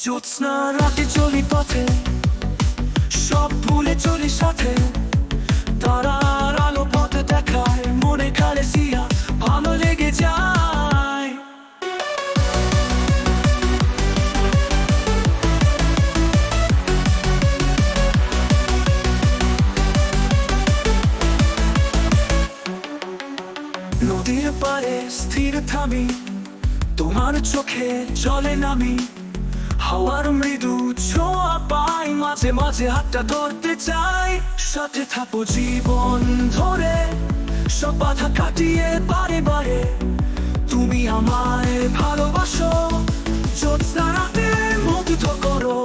জ্যোৎস্না রাতে চলি পথে, সব ভুলে চলি সাথে। তারার আলো পথে দেখায়, মনে কালে সিয়া ভালো লেগে যায়। নদীর পাড়ে স্থির থামি, তোমার চোখে জলে নামি। হাওয়ার মৃদু ছোঁয়া পাই, মাঝে মাঝে হাতটা ধরতে চাই। সাথে থাকবো জীবন ধরে, সব বাধা কাটিয়ে বারে বারে। তুমি আমায় ভালোবাসো, জ্যোৎস্না রাতে মুগ্ধ করো।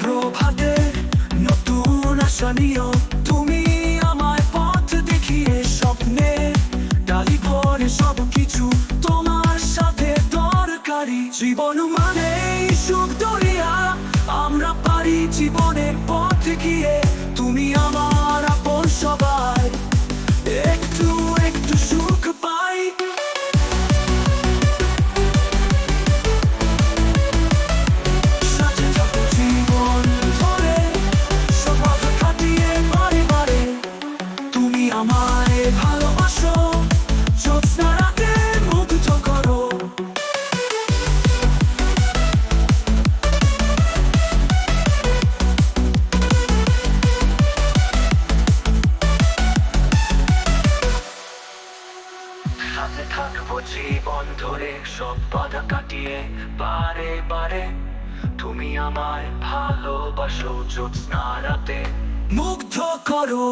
প্রভাতে নতুন আশা নিও, তুমি আমায় পথ দেখিয়ে। স্বপ্নে ডালি ভরে সব কিছু তোমার সাথে দরকারি। জীবন মানে সুখ দরিয়া, আমরা পারি জীবনের পথ গিয়ে। তুমি আমার আপন সবাই, একটু একটু সুখ পাই। সাথে থাকো জীবন ধরে, সব বাধা কাটিয়ে বারে বারে। তুমি আমায় ভালোবাসো, জ্যোৎস্না রাতে মুগ্ধ করো। সাথে থাকবো জীবন ধরে, সব বাধা কাটিয়ে বারে বারে। তুমি আমায় ভালোবাসো, জ্যোৎস্না রাতে মুগ্ধ করো।